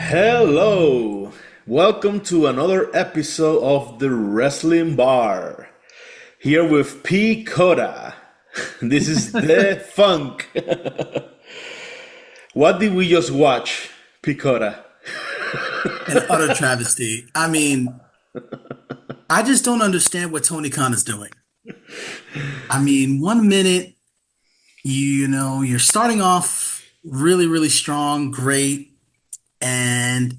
Hello! Welcome to another episode of the Wrestling Bar. Here with P. Cuttah. This is the funk. What did we just watch, P. Cuttah? An utter travesty. I mean, I just don't understand what Tony Khan is doing. I mean, 1 minute, you're starting off really, really strong, great, and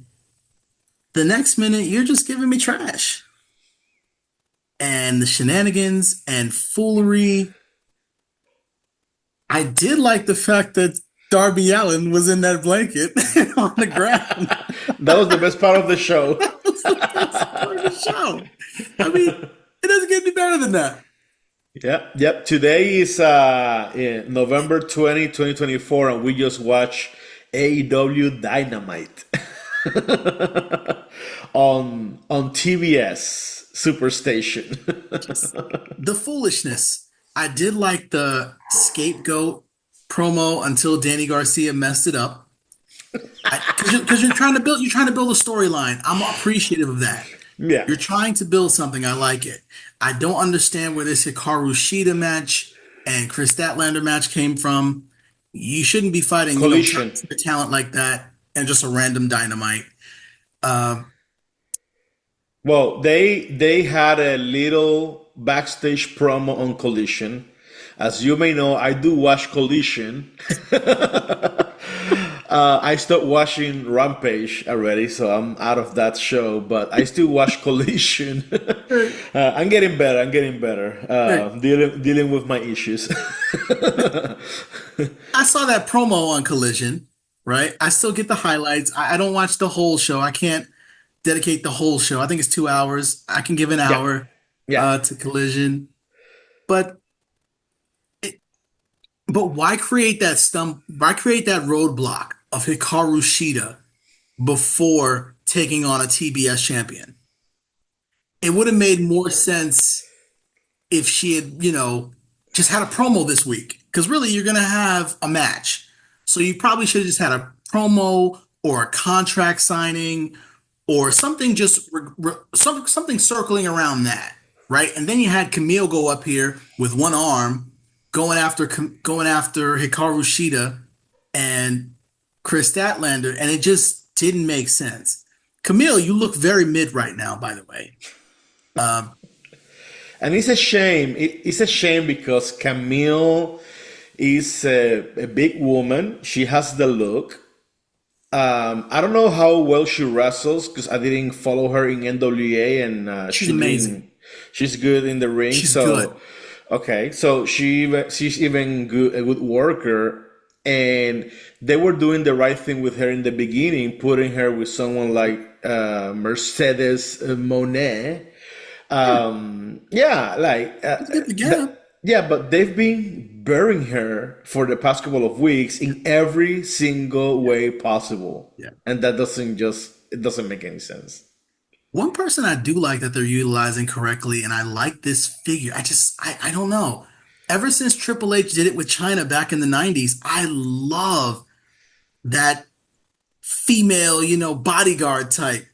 the next minute you're just giving me trash. And the shenanigans and foolery. I did like the fact that Darby Allin was in that blanket on the ground. That was the best part of the show. That was the best part of the show. I mean, it doesn't get any better than that. Yep. Today is in November 2024, and we just watched AEW Dynamite on TBS Superstation. Just the foolishness. I did like the scapegoat promo until Danny Garcia messed it up. Because you're trying to build a storyline. I'm appreciative of that. Yeah, You're trying to build something. I like it. I don't understand where this Hikaru Shida match and Chris Statlander match came from. You shouldn't be fighting, collision. a talent like that and just a random dynamite. Uh, Well, they had a little backstage promo on Collision. As you may know, I do watch Collision. I stopped watching Rampage already, so I'm out of that show. But I still watch Collision. I'm getting better. I'm getting better. Dealing with my issues. I saw that promo on Collision, right? I still get the highlights. I don't watch the whole show. I can't dedicate the whole show. I think it's 2 hours. I can give an Yeah, hour yeah. to Collision, but it, but why create that stump? Why create that roadblock of Hikaru Shida before taking on a TBS champion? It would have made more sense if she had, just had a promo this week. Because really, you're going to have a match. So you probably should have just had a promo or a contract signing or something just something circling around that, right? And then you had Camille go up here with one arm going after Hikaru Shida and Chris Statlander, and it just didn't make sense. Camille, you look very mid right now, by the way. Um, And it's a shame. It's a shame because Camille is a big woman. She has the look. I don't know how well she wrestles because I didn't follow her in NWA, and she's amazing. she's good in the ring. She's good. So okay, so she's even a good worker, and they were doing the right thing with her in the beginning, putting her with someone like Mercedes Monet. Yeah, like Let's get the gap. yeah, but they've been burying her for the past couple of weeks in every single way possible, Yeah. and it doesn't make any sense. One person I do like that they're utilizing correctly, and I like this figure. I don't know. Ever since Triple H did it with China back in the 90s, I love that female, bodyguard type.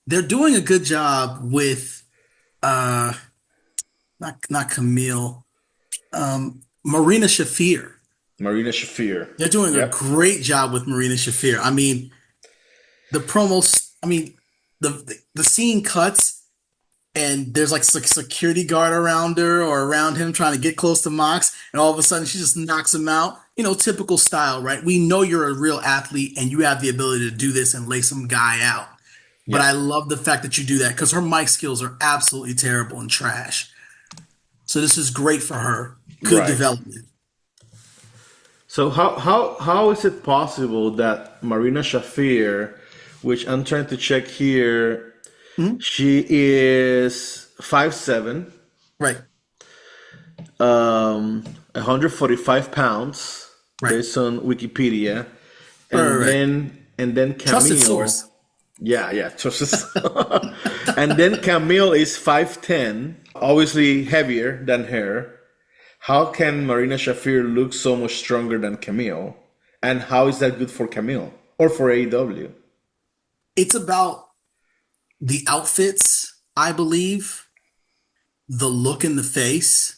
They're doing a good job with uh not Camille, Marina Shafir. Marina Shafir. They're doing a Yep. great job with Marina Shafir. I mean, the promos, I mean, the scene cuts and there's like security guard around her or around him trying to get close to Mox, and all of a sudden she just knocks him out. Typical style, right? We know you're a real athlete and you have the ability to do this and lay some guy out. But Yeah. I love the fact that you do that because her mic skills are absolutely terrible and trash. So this is great for her. Good Right. development. So how is it possible that Marina Shafir, which I'm trying to check here, Mhm. she is 5'7", Right, 145 pounds, right, based on Wikipedia, right, right, and right. then Trusted Camille. source. Yeah. And then Camille is 5'10", obviously heavier than her. How can Marina Shafir look so much stronger than Camille? And how is that good for Camille or for AEW? It's about the outfits, I believe, the look in the face.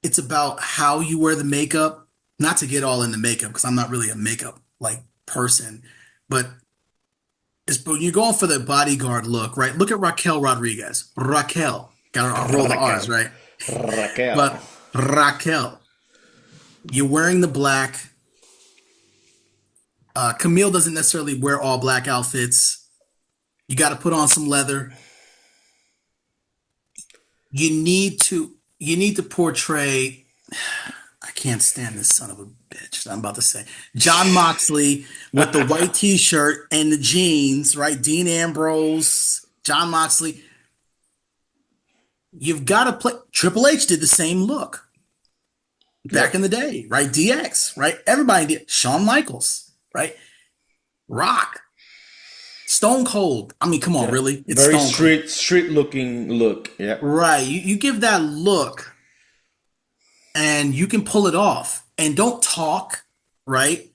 It's about how you wear the makeup. Not to get all into makeup because I'm not really a makeup like person, but when you're going for the bodyguard look, right? Look at Raquel Rodriguez. Raquel, gotta roll the R's, Raquel. right? Raquel. But Raquel, you're wearing the black. Camille doesn't necessarily wear all black outfits. You got to put on some leather. You need to portray. I can't stand this son of a bitch. I'm about to say John Moxley with the white T-shirt and the jeans, right? Dean Ambrose, John Moxley. You've got to play. Triple H did the same look back in the day, right? DX, right? Everybody did. Shawn Michaels, right? Rock, Stone Cold. I mean, come on, Yeah. really? It's Very Stone Cold, street looking look. Yeah. right? You give that look, and you can pull it off. And don't talk, right?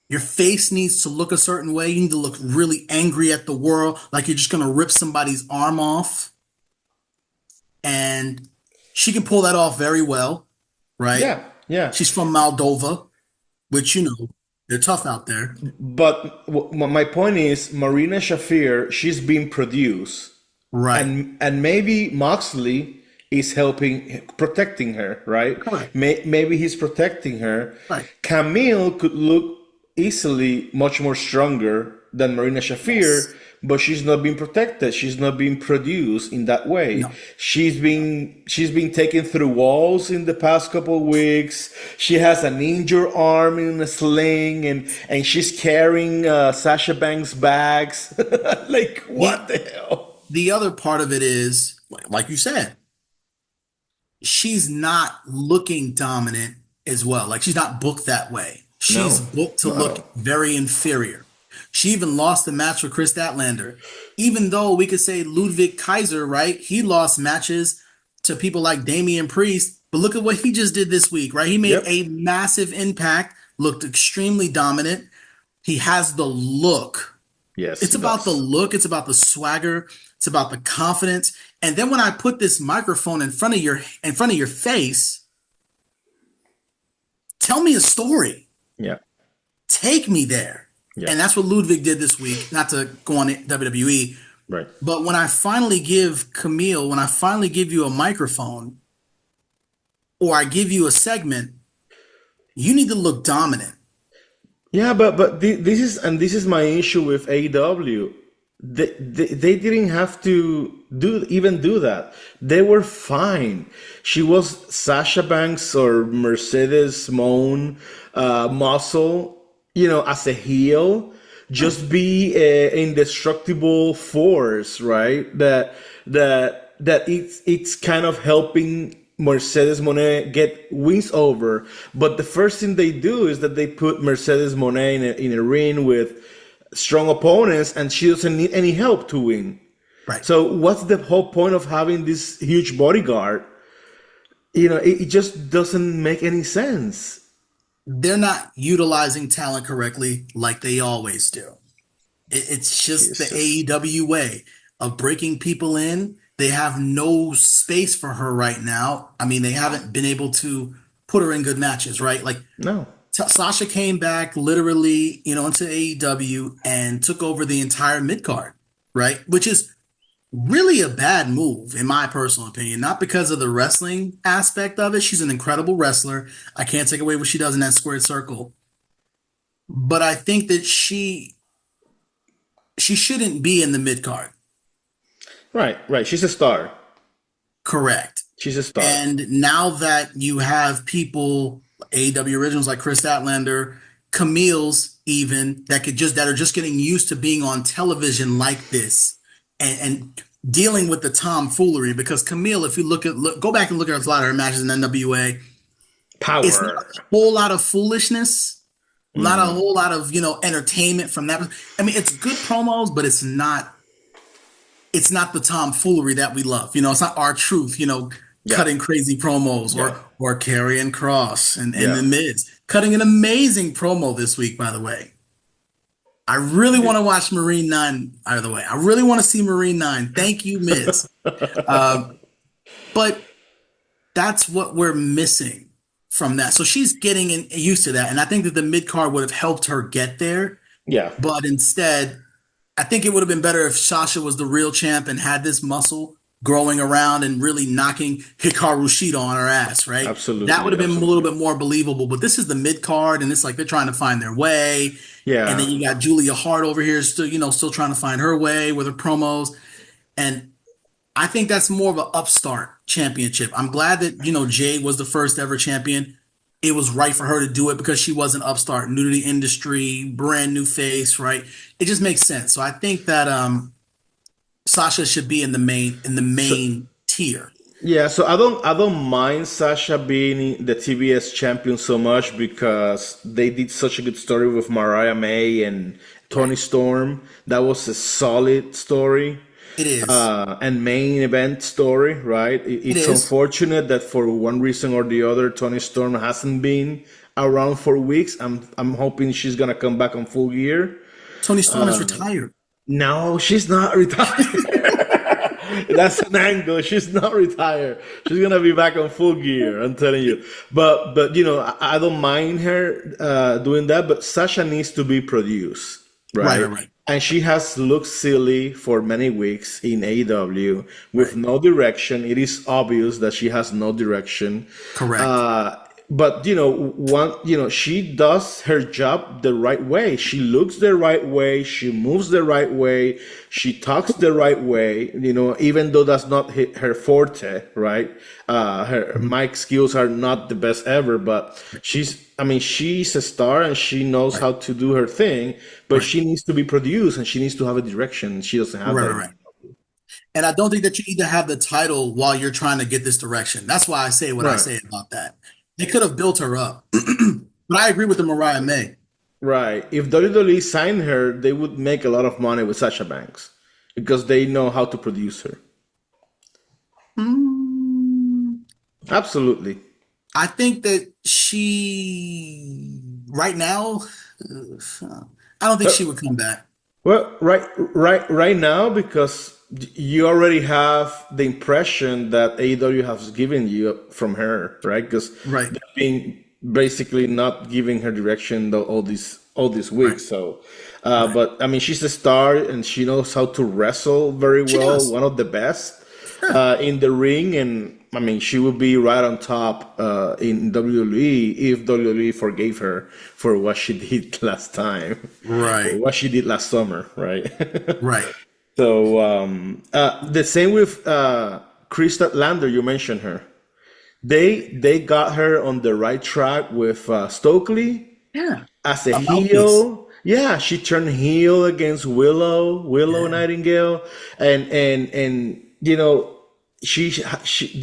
Your face needs to look a certain way. You need to look really angry at the world, like you're just gonna rip somebody's arm off. And she can pull that off very well, right? Yeah. Yeah. She's from Moldova, which they're tough out there. But my point is, Marina Shafir, she's being produced, Right. and maybe Moxley is helping protecting her, right? Correct. Maybe he's protecting her. Right. Camille could look easily much more stronger than Marina Shafir, Yes. but she's not being protected. She's not being produced in that way. No. She's been taken through walls in the past couple of weeks. She has an injured arm in a sling, and she's carrying Sasha Banks bags. Like The what the hell? the other part of it is, like you said, she's not looking dominant as well. Like she's not booked that way. She's No, booked to no. look very inferior. She even lost the match with Chris Statlander. Even though we could say Ludwig Kaiser, right? He lost matches to people like Damian Priest. But look at what he just did this week, right? He made Yep. a massive impact, looked extremely dominant. He has the look. Yes, It's he about the does. look, it's about the swagger, it's about the confidence. And then when I put this microphone in front of your face, tell me a story. Yeah, Take me there. yeah, And that's what Ludwig did this week, not to go on WWE. right. But when I finally give you a microphone or I give you a segment, you need to look dominant. Yeah, but this is my issue with AEW. They didn't have to do that. They were fine. She was Sasha Banks or Mercedes Moon muscle, as a heel. Just be a indestructible force, right? That it's kind of helping Mercedes Monet get wins over. But the first thing they do is that they put Mercedes Monet in a ring with strong opponents, and she doesn't need any help to win. Right. So what's the whole point of having this huge bodyguard? It just doesn't make any sense. They're not utilizing talent correctly like they always do. It's just the Jesus. AEW way of breaking people in. They have no space for her right now. I mean, they haven't been able to put her in good matches, right? Like No. Sasha came back literally, into AEW and took over the entire mid card, right? Which is really a bad move, in my personal opinion. Not because of the wrestling aspect of it. She's an incredible wrestler. I can't take away what she does in that squared circle. But I think that she shouldn't be in the mid card. Right. She's a star. Correct. She's a star. And now that you have people, AEW originals like Chris Statlander, Camille's even that are just getting used to being on television like this and dealing with the tomfoolery. Because Camille, if you go back and look at a lot of her matches in NWA, it's not Power. a whole lot of foolishness, not a whole lot of entertainment from that. I mean, it's good promos, but it's not the tomfoolery that we love. It's not our truth, Yeah. cutting crazy promos Yeah. or Karrion Cross and Yeah. the Miz cutting an amazing promo this week, by the way. I really want to watch Marine Nine. Either way, I really want to see Marine Nine. Thank you, Miz. Um, but that's what we're missing from that. So she's getting used to that, and I think that the mid card would have helped her get there. Yeah, But instead, I think it would have been better if Sasha was the real champ and had this muscle growing around and really knocking Hikaru Shida on her ass, right? That would absolutely, have been a little absolutely. bit more believable. But this is the mid card, and it's like they're trying to find their way. And Yeah. then you got Julia Hart over here still, still trying to find her way with her promos. And I think that's more of an upstart championship. I'm glad that, Jade was the first ever champion. It was right for her to do it because she was an upstart, new to the industry, brand new face, right? It just makes sense. So I think that Sasha should be in the So main tier. yeah, so I don't mind Sasha being the TBS champion so much because they did such a good story with Mariah May and Tony Right. Storm. That was a solid story. It is. And main event story, right? It It's is. unfortunate that for one reason or the other, Tony Storm hasn't been around for weeks. I'm hoping she's gonna come back on full gear. Tony Storm is retired. No, she's not retired. That's an angle. She's not retired. She's gonna be back on full gear. I'm telling you. But I don't mind her doing that. But Sasha needs to be produced, Right, right, right? right, And she has looked silly for many weeks in AEW with right. no direction. It is obvious that she has no direction. Correct. Uh, but she does her job the right way. She looks the right way. She moves the right way. She talks the right way. Even though that's not her forte, right? Her Mhm. mic skills are not the best ever, but I mean, she's a star and she knows Right, how to do her thing. But right, she needs to be produced and she needs to have a direction. She doesn't have right, that. right, right. And I don't think that you need to have the title while you're trying to get this direction. That's why I say what I Right. say about that. They could have built her up. But I agree with the Mariah May. Right. If WWE signed her, they would make a lot of money with Sasha Banks because they know how to produce her. Mm, Absolutely. I think that right now, I don't think Uh, she would come back. Well, right now, because you already have the impression that AEW has given you from her, right? Because Right, they've been basically not giving her direction all these right, weeks. So, right. but I mean, she's a star and she knows how to wrestle very She well, does. one of the best Yeah. in the ring, and I mean, she would be right on top in WWE if WWE forgave her for what she did last time or Right, what she did last summer, right? right. So the same with Chris Lander. You mentioned her. They got her on the right track with Stokely Yeah. as a A mouthpiece. heel. Yeah, she turned heel against Willow Yeah. Nightingale, and she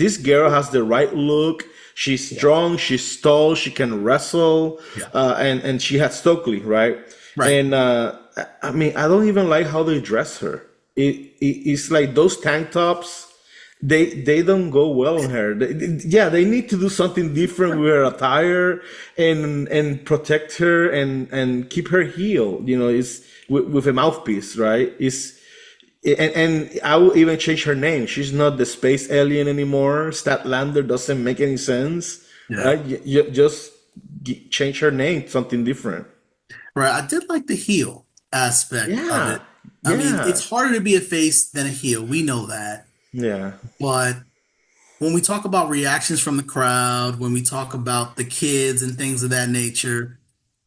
this girl has the right look. She's Yeah. strong. She's tall. She can wrestle, Yeah. and she had Stokely, right? Right. And I mean, I don't even like how they dress her. It's like those tank tops. They don't go well on her. Yeah, they need to do something different with her attire and protect her and keep her healed. It's with a mouthpiece, right? And I will even change her name. She's not the space alien anymore. Statlander doesn't make any sense, Yeah. right? You just change her name to something different. Right. I did like the heel aspect of Yeah, it. I mean, yeah, it's harder to be a face than a heel. We know that. yeah. But when we talk about reactions from the crowd, when we talk about the kids and things of that nature,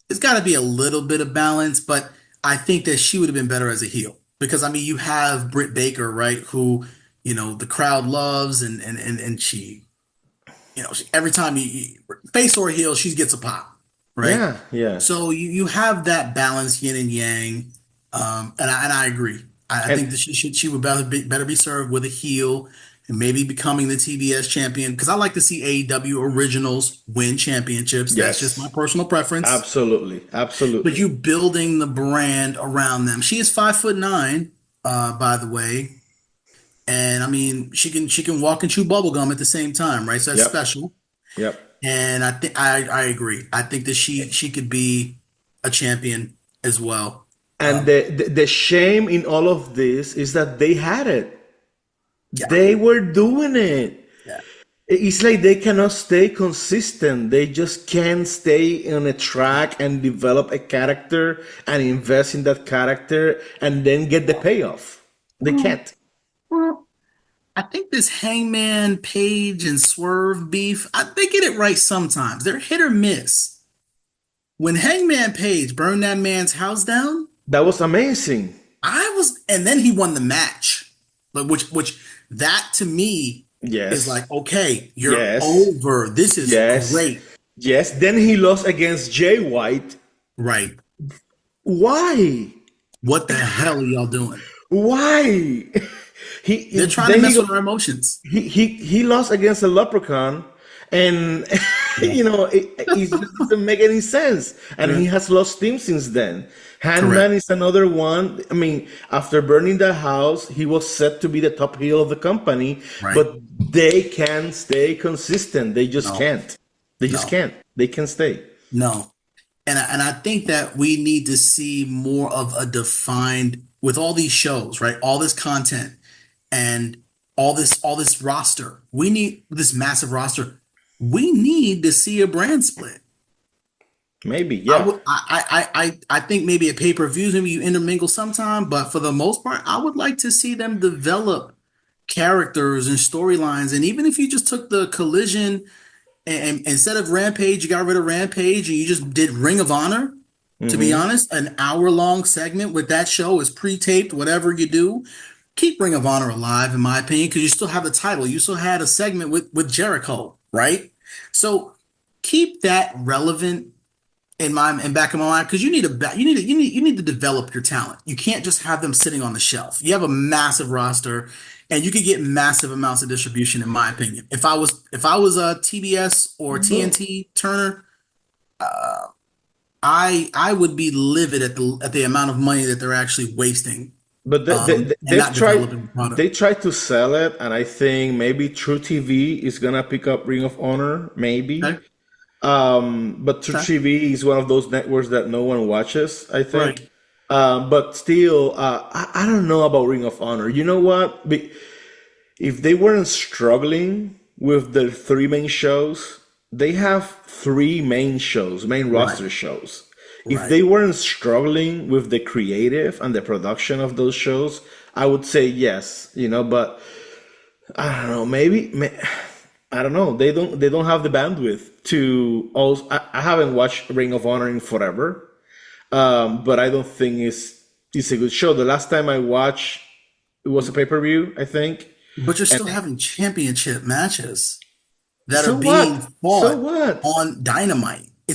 it's got to be a little bit of balance. But I think that she would have been better as a heel because I mean, you have Britt Baker, right? Who, the crowd loves and she, every time face or heel, she gets a pop, right? Yeah, yeah. So you have that balance, yin and yang, and I agree. I And think that she would better be served with a heel and maybe becoming the TBS champion because I like to see AEW originals win championships. That's just my yes, personal preference. absolutely, But absolutely. you building the brand around them. She is 5'9", by the way, and I mean she can walk and chew bubble gum at the same time, right? So that's Yep, special. yep. And I think I agree. I think that she could be a champion as well. And the shame in all of this is that they had it. Yeah, They were doing it. yeah. It's like they cannot stay consistent. They just can't stay on a track and develop a character and invest in that character and then get the payoff. They Well, can't. well, I think this Hangman Page and Swerve beef, they get it right sometimes. They're hit or miss. When Hangman Page burned that man's house down, That was amazing. and then he won the match. Like which that to me is Yes. like, okay, you're Yes. over. This is Yes. great. Yes. Then he lost against Jay White. Right. Why? What the hell are y'all doing? Why? They're trying to mess with our emotions. He lost against a leprechaun, and Yeah. it just doesn't make any sense. And Yeah. he has lost steam since then. Handman Correct. is another one. I mean, after burning the house, he was set to be the top heel of the company, Right. but they can't stay consistent. They just No. can't. They just No. can't. They can't stay. No. And I think that we need to see more of a defined with all these shows, right? All this content and all this roster. We need this massive roster. We need to see a brand split. Maybe, I yeah. would I think maybe at pay-per-views, maybe you intermingle sometime, but for the most part, I would like to see them develop characters and storylines. And even if you just took the Collision and instead of Rampage, you got rid of Rampage and you just did Ring of Honor, to be Hmm. honest, an hour-long segment with that show is pre-taped, whatever you do. Keep Ring of Honor alive, in my opinion, because you still have the title. You still had a segment with Jericho, right? So keep that relevant in back of my mind because you need to develop your talent. You can't just have them sitting on the shelf. You have a massive roster, and you could get massive amounts of distribution, in my opinion. If I was a TBS or But, TNT Turner, I would be livid at the amount of money that they're actually wasting but and they've not tried. developing the product. They tried to sell it, and I think maybe True TV is gonna pick up Ring of Honor, maybe. Okay, But True okay, TV is one of those networks that no one watches, I right, think. But still, I don't know about Ring of Honor. You know what? If they weren't struggling with the three main shows, they have three main shows, main right, roster shows. If right. they weren't struggling with the creative and the production of those shows, I would say yes, but I don't know, I don't know. They don't have the bandwidth to also. I haven't watched Ring of Honor in forever, but I don't think it's a good show. The last time I watched it was a pay-per-view, I think. But you're And still having championship matches that are so being what? So fought what? on Dynamite. Yeah,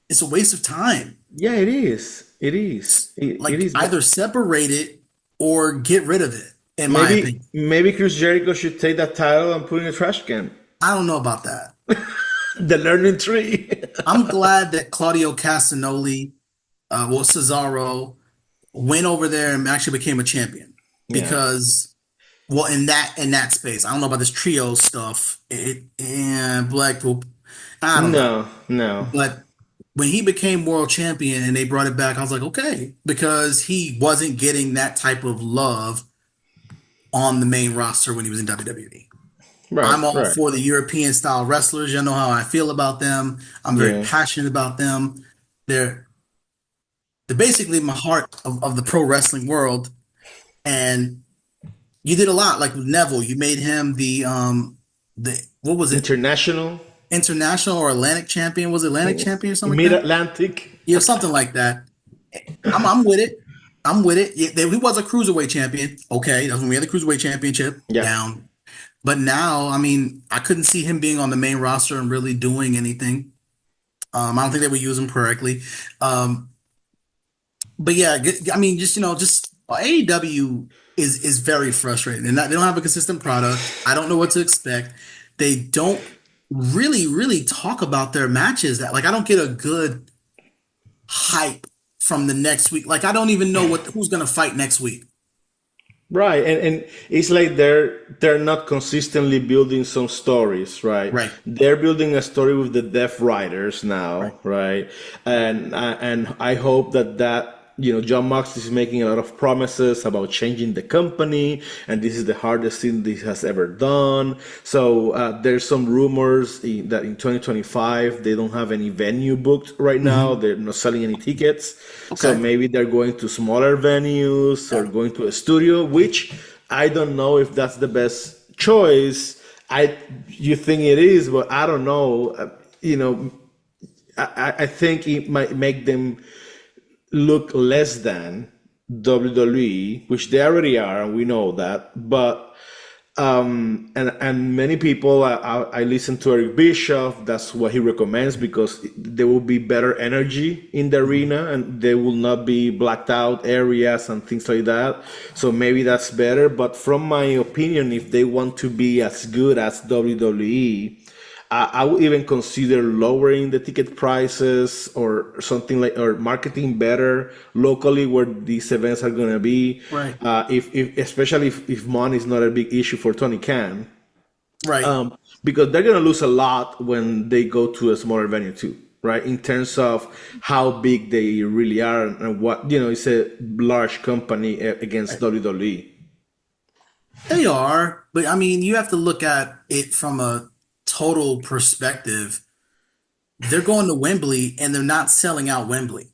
It's a waste of time. yeah, it is. It is. It Like is. either But separate it or get rid of it, in my maybe opinion. maybe Chris Jericho should take that title and put it in a trash can. I don't know about that. The learning tree. I'm glad that Claudio Castagnoli, Cesaro, went over there and actually became a champion Yeah. because, well, in that space, I don't know about this trio stuff. It and Blackpool, I don't know. No, no. But when he became world champion and they brought it back, I was like, okay, because he wasn't getting that type of love on the main roster when he was in WWE. Right, I'm all right. for the European style wrestlers. You know how I feel about them. I'm very Yeah. passionate about them. They're they're basically my heart of the pro wrestling world. And you did a lot, like with Neville. You made him the what was it? International, International or Atlantic champion? Was it Atlantic champion or something like that? Mid-Atlantic. Yeah, something like that. I'm with it. I'm with it. Yeah, he was a cruiserweight champion. Okay, that's when we had the cruiserweight championship Yeah. down. But now, I mean, I couldn't see him being on the main roster and really doing anything. I don't think they would use him correctly. Um, but yeah, I mean, just AEW is very frustrating, and they don't have a consistent product. I don't know what to expect. They don't really talk about their matches. That like, I don't get a good hype from the next week. Like, I don't even know who's gonna fight next week. Right, and it's like they're not consistently building some stories, right? Right, They're building a story with the Deaf Riders right, now, right? And I hope that John Mox is making a lot of promises about changing the company, and this is the hardest thing this has ever done. So there's some rumors that in 2025 they don't have any venue booked right now. Hmm. They're not selling any tickets. So Okay. maybe they're going to smaller venues or Yeah. going to a studio, which I don't know if that's the best choice. You think it is, but I don't know. I think it might make them look less than WWE, which they already are, and we know that. But and many people, I listen to Eric Bischoff. That's what he recommends because there will be better energy in the Mhm. arena, and there will not be blacked out areas and things like that. So maybe that's better. But from my opinion, if they want to be as good as WWE, I would even consider lowering the ticket prices or something like, or marketing better locally where these events are going to be. Right. If especially if money is not a big issue for Tony Khan, Right. because they're going to lose a lot when they go to a smaller venue too, right? In terms of how big they really are and what, it's a large company against Right. WWE. They are, but I mean, you have to look at it from a total perspective. They're going to Wembley and they're not selling out Wembley.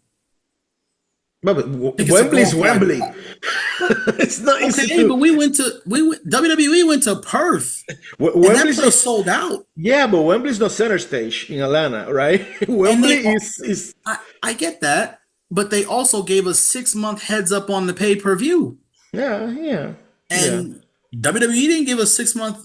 But Tickets are Wembley's going for like, Wembley. It's not easy okay, but to. WWE went to Perth and that Wembley's not. place sold out. Yeah, but Wembley's not center stage in Atlanta, right? And Wembley is. I get that, but they also gave us 6 month heads up on the pay-per-view. Yeah, yeah, yeah. And WWE didn't give us 6 month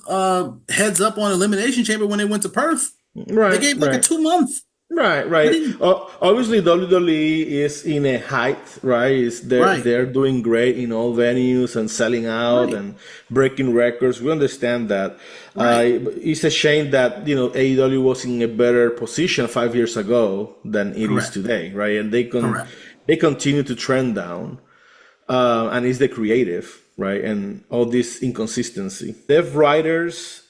heads up on Elimination Chamber when they went to Perth. They Right, gave like a right. 2 month. Right, They right. didn't. Obviously, WWE is in a height, right? Right, They're doing great in all venues and selling out right, and breaking records. We understand that. right. It's a shame that AEW was in a better position 5 years ago than it is Correct, today, right? And correct. they continue to trend down. And it's the creative, right? And all this inconsistency. Dev writers,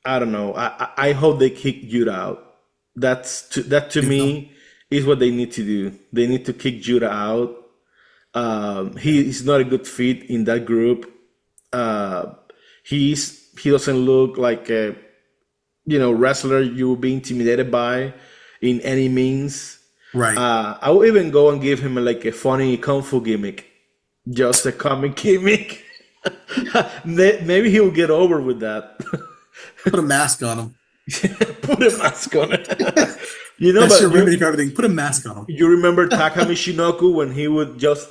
I don't know. I hope they kick Judah out. That to You know, me is what they need to do. They need to kick Judah out. He is not a good fit in that group. Uh, he doesn't look like a wrestler you will be intimidated by in any means. right. I will even go and give him like a funny kung fu gimmick, just a comic gimmick. Maybe he will get over with that. Put a mask on them. Put a mask on it. That's your But remedy for everything. Put a mask on you remember Taka Michinoku when he would just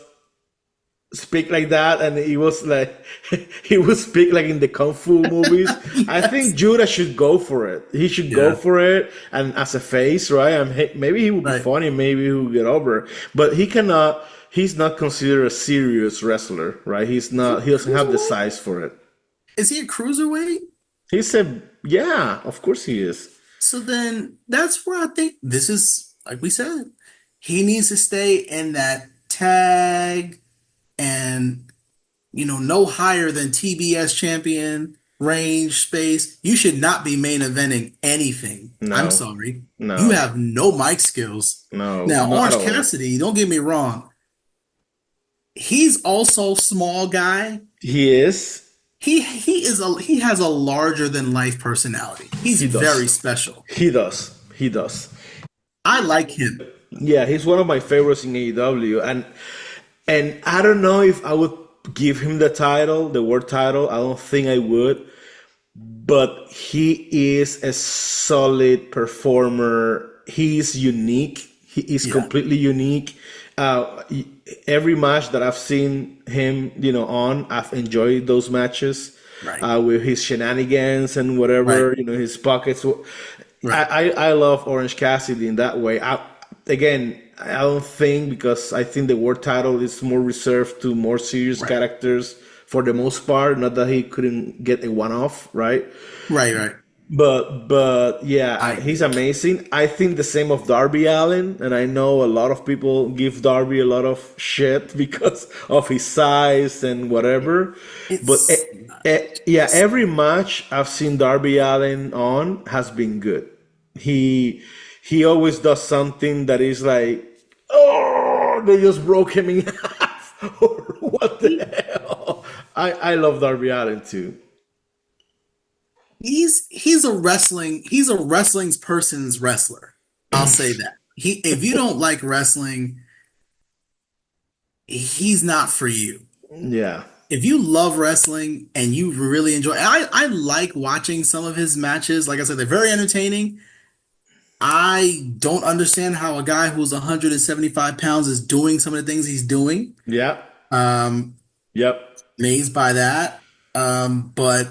speak like that, and he was like he would speak like in the kung fu movies. them. I think Yes. Judah should go for it. He should go Yeah. for it, and as a face, right? And maybe he would be Right. funny. Maybe he would get over. But he cannot. He's not considered a serious wrestler, right? He's Is he not. He doesn't have the cruiserweight? size for it. Is he a cruiserweight? He said, "Yeah, of course he is." So then that's where I think this is, like we said, he needs to stay in that tag and, no higher than TBS champion range space. You should not be main eventing anything. I'm No, sorry. You no, have no mic skills. no, Now, not at Orange all. Cassidy, don't get me wrong. He's also small guy. He is. He has a larger than life personality. He's He very does. special. He does. He does. I like him. Yeah, he's one of my favorites in AEW, and I don't know if I would give him the title, the world title. I don't think I would, but he is a solid performer. He is unique. He is Yeah, completely unique. Uh, every match that I've seen him, on, I've enjoyed those matches right, with his shenanigans and right, whatever, his pockets. right, I love Orange Cassidy in that way. Again, I don't think because I think the world title is more reserved to more serious right, characters for the most part. Not that he couldn't get a one off, right? right. But yeah, I he's amazing. I think the same of Darby Allin, and I know a lot of people give Darby a lot of shit because of his size and whatever. But it's yeah, every match I've seen Darby Allin on has been good. He he always does something that is like, oh, they just broke him in half. What the hell? I love Darby Allin too. He's a wrestling's person's wrestler. I'll say that. If you don't like wrestling, he's not for you. Yeah. If you love wrestling and you really enjoy, I like watching some of his matches. Like I said, they're very entertaining. I don't understand how a guy who's 175 pounds is doing some of the things he's doing. Yeah. Um, Yep. Amazed by that. But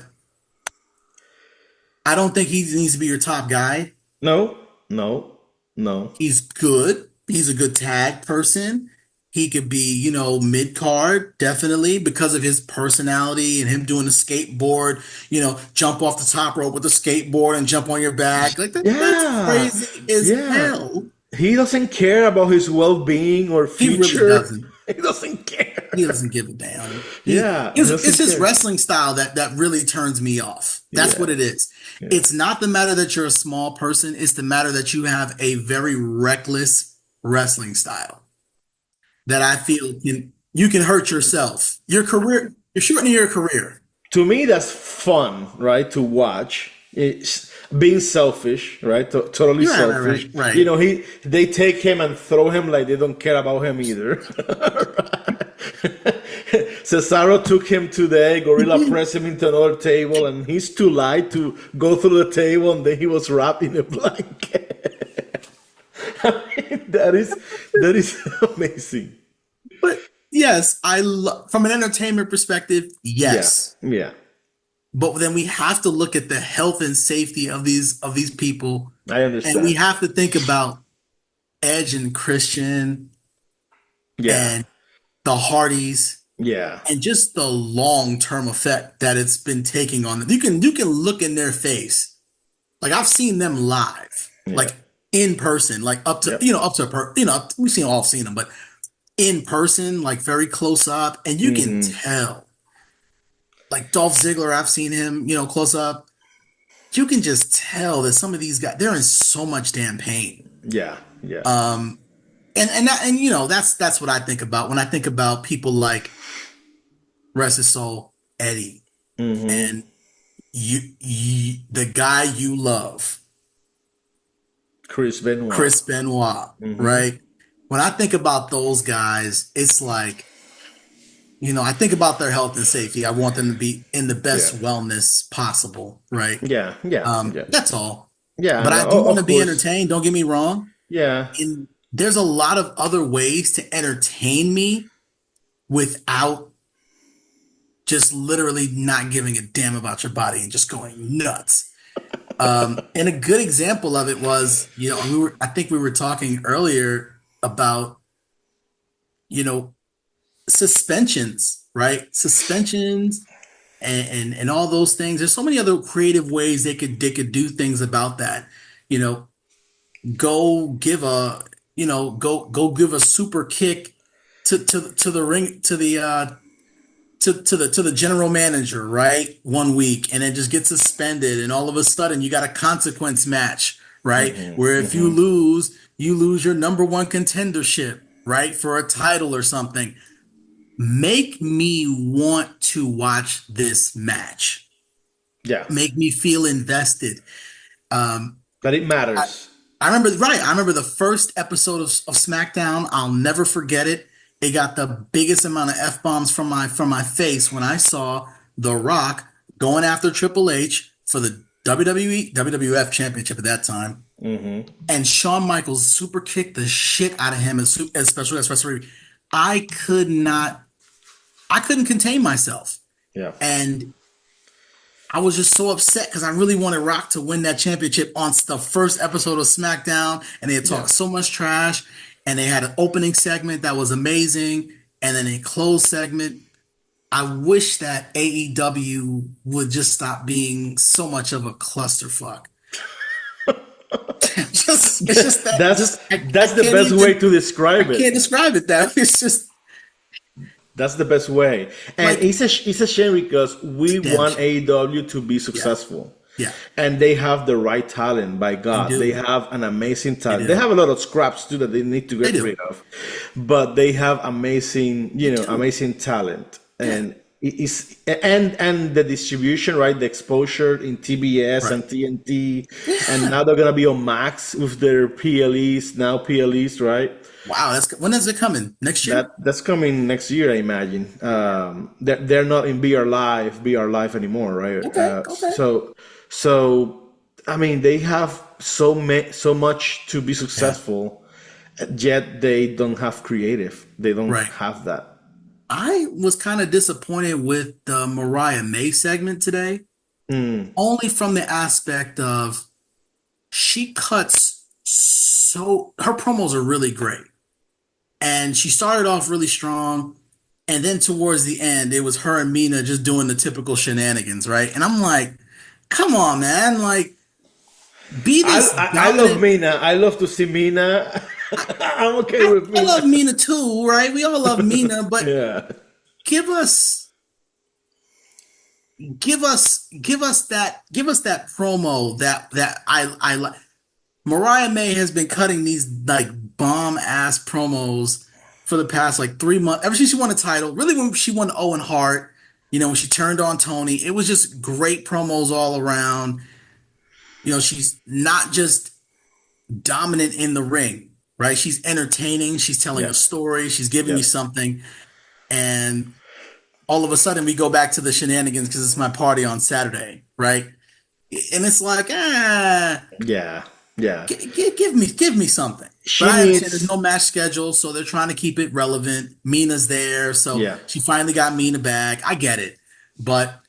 I don't think he needs to be your top guy. No. No. No. He's good. He's a good tag person. He could be, mid card, definitely, because of his personality and him doing the skateboard, jump off the top rope with the skateboard and jump on your back. Like that's Yeah. crazy as Yeah. hell. He doesn't care about his well-being or He really future. doesn't. He doesn't care. He doesn't give a damn. Yeah. It's his wrestling style that really turns me off. That's what it is. Yeah. It's not the matter that you're a small person. It's the matter that you have a very reckless wrestling style that I feel you can hurt yourself. Your career, you're shortening your career. To me, that's fun, right? To watch. It's being selfish, right? Totally selfish. Right. They take him and throw him like they don't care about him either. Cesaro took him today, Gorilla pressed him into another table, and he's too light to go through the table, and then he was wrapped in a blanket. I mean, that is amazing. But yes, from an entertainment perspective, yes. Yeah. But then we have to look at the health and safety of these people. I understand. And we have to think about Edge and Christian and the Hardys. Yeah. And just the long-term effect that it's been taking on them. You can look in their face. Like I've seen them live. Like in person, like up to we've seen them, but in person, like very close up, and you can tell. Like Dolph Ziggler, I've seen him, close up. You can just tell that some of these guys, they're in so much damn pain. Yeah. And that's what I think about when I think about people like rest his soul, Eddie, and you the guy you love, Chris Benoit, right? When I think about those guys, it's like, I think about their health and safety. I want them to be in the best wellness possible, right? Yeah. That's all. Yeah. But I do want to be entertained. Don't get me wrong. Yeah. And there's a lot of other ways to entertain me without just literally not giving a damn about your body and just going nuts. And a good example of it was, I think we were talking earlier about, suspensions, right? Suspensions and all those things. There's so many other creative ways they could do things about that. Go give a super kick to the ring to the general manager, right? 1 week, and then just get suspended, and all of a sudden you got a consequence match, right? Where if you lose your number one contendership, right, for a title or something. Make me want to watch this match. Yeah. Make me feel invested. That it matters. I remember the first episode of SmackDown. I'll never forget it. It got the biggest amount of F-bombs from my face when I saw The Rock going after Triple H for the WWF championship at that time. And Shawn Michaels super kicked the shit out of him as special guest referee. I couldn't contain myself. Yeah. And I was just so upset because I really wanted Rock to win that championship on the first episode of SmackDown. And they had talked so much trash. And they had an opening segment that was amazing. And then a closed segment. I wish that AEW would just stop being so much of a clusterfuck. That's the best way to describe it. I can't describe it. It's just. That's the best way. And it's a shame because we want AEW to be successful. Yeah. And they have the right talent, by God. They have an amazing talent. They have a lot of scraps too that they need to get rid of. but they have amazing, They do. amazing talent, Yeah. and and the distribution, right? The exposure in TBS Right. and TNT, and Yeah. now they're gonna be on Max with their PLEs, now PLEs, right? Wow. When is it coming? Next year? That's coming next year, I imagine. They're not in BR Live anymore, right? Okay. Okay. So I mean, they have so much to be Yeah. successful, yet they don't have creative. They don't Right. have that. I was kind of disappointed with the Mariah May segment today, Mm. only from the aspect of she cuts so her promos are really great. And she started off really strong. And then towards the end, it was her and Mina just doing the typical shenanigans, right? And I'm like, come on, man. Like, be this I love dominant. Mina. I love to see Mina. I'm okay with I Mina. love Mina too, right? We all love Mina, but Yeah, give us give us that promo that I like. Mariah May has been cutting these like bomb ass promos for the past like 3 months. Ever since she won a title, really when she won Owen Hart, when she turned on Tony, it was just great promos all around. She's not just dominant in the ring, right? She's entertaining, she's telling a yep, story, she's giving me yep. something. And all of a sudden we go back to the shenanigans because it's my party on Saturday, right? And it's like, Yeah, yeah. give me something. But She I understand there's needs. no match schedule, so they're trying to keep it relevant. Mina's there, so Yeah, she finally got Mina back. I get it, but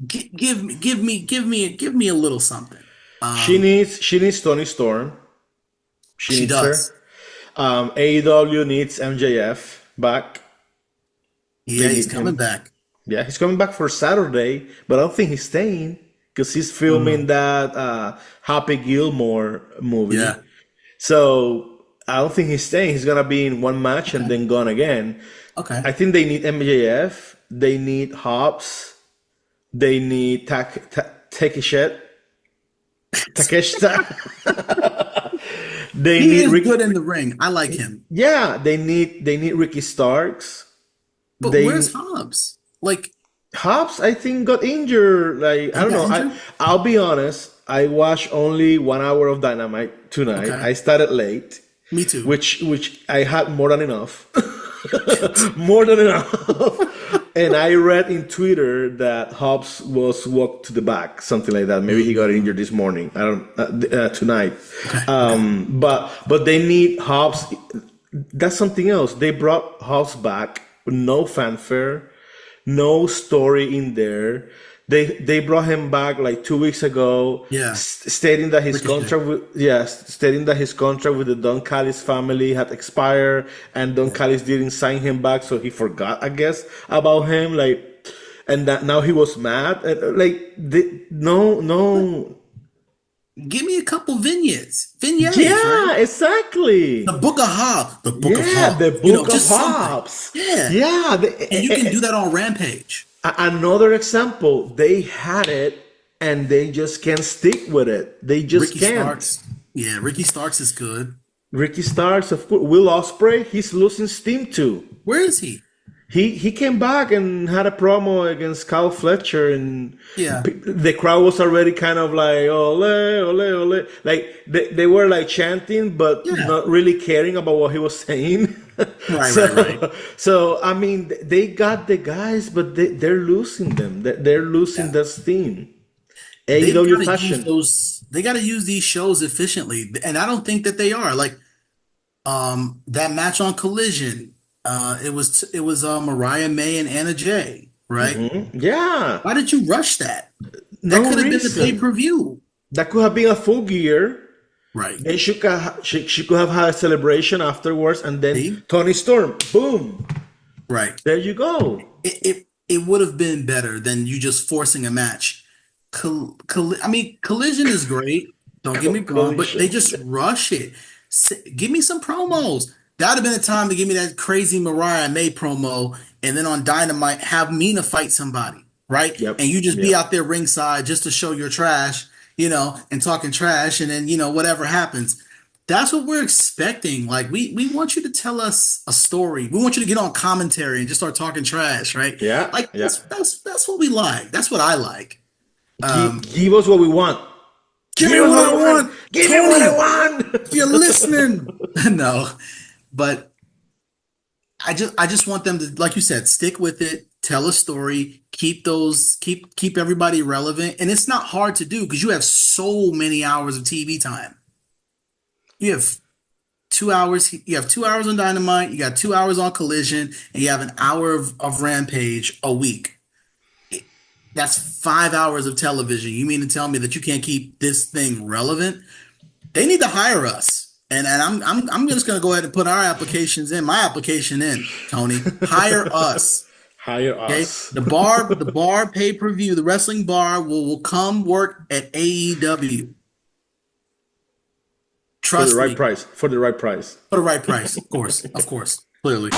give me a little something. she needs Tony Storm. She She needs her. does. AEW needs MJF back. Yeah, They he's need coming him. back. Yeah, he's coming back for Saturday, but I don't think he's staying because he's filming Mm, that Happy Gilmore movie. yeah. So I don't think he's staying. He's gonna be in one match and Okay. then gone again. Okay. I think they need MJF. They need Hobbs. They need Takeshita. Takeshita. They He need is Ricky. good in the ring. I like him. Yeah, they need Ricky Starks. But They where's Hobbs? Like, Hobbs, I think, got injured. Like I he don't got know. injured? I'll be honest. I watched only 1 hour of Dynamite tonight. Okay. I started late, Me too. which I had more than enough, more than enough. And I read in Twitter that Hobbs was walked to the back, something like that. Maybe he got Mm, injured this morning. I don't tonight. okay. Okay. But they need Hobbs. That's something else. They brought Hobbs back with no fanfare, no story in there. They brought him back like 2 weeks ago, Yeah. stating that his Ricochet. contract with stating that his contract with the Don Callis family had expired, and Don Yeah. Callis didn't sign him back, so he forgot, I guess, about him. Like, and that now he was mad. Like, But no, give me a couple vignettes, right? yeah, exactly. The Book of Hobbs. The Book of Yeah, Hobbs. the Book of Just something. Hobbs. Yeah. Yeah, And you can do that on Rampage. another example, they had it and they just can't stick with it. They just Ricky can't. Starks. Yeah, Ricky Starks is good. Ricky Starks, of course. Will Ospreay, he's losing steam too. Where is he? He came back and had a promo against Kyle Fletcher, and Yeah. the crowd was already kind of like ole ole ole, like they were like chanting, but Yeah. not really caring about what he was saying. Right, so right, right. I mean, they got the guys, but they're losing them. They're losing Yeah. that steam. They've AEW got to use fashion. those, they got to use these shows efficiently. And I don't think that they are. Like, that match on Collision, it was Mariah May and Anna Jay, right? Yeah, Why did you rush that? That no could have been the reason. pay-per-view. That could have been a full gear. Right. Then she could have had a celebration afterwards, and then See? Tony Storm, boom, Right. there you go. It would have been better than you just forcing a match. I mean, Collision is great. Don't get me wrong, but they Collision. just rush it. Give me some promos. That would have been the time to give me that crazy Mariah May promo, and then on Dynamite have Mina fight somebody, right? Yep, And you just be yep. out there ringside just to show your trash, and talking trash, and then whatever happens. that's what we're expecting. Like we want you to tell us a story. We want you to get on commentary and just start talking trash, right? Yeah, Like yeah. that's what we like. That's what I like. Give us what we want. Give me Give us what what I we want. want, Give me what I Tony. want. If you're listening, no, but I just want them to, like you said, stick with it, tell a story, keep everybody relevant, and it's not hard to do because you have so many hours of TV time. You have 2 hours. You have 2 hours on Dynamite. You got 2 hours on Collision, and you have an hour of Rampage a week. That's 5 hours of television. You mean to tell me that you can't keep this thing relevant? They need to hire us. And I'm just gonna go ahead and put our applications in, my application in, Tony. Hire us. Hire Okay. us The bar pay-per-view, the wrestling bar will come work at AEW. for the Trust right me. price. For the right price. For the right price, of course, clearly.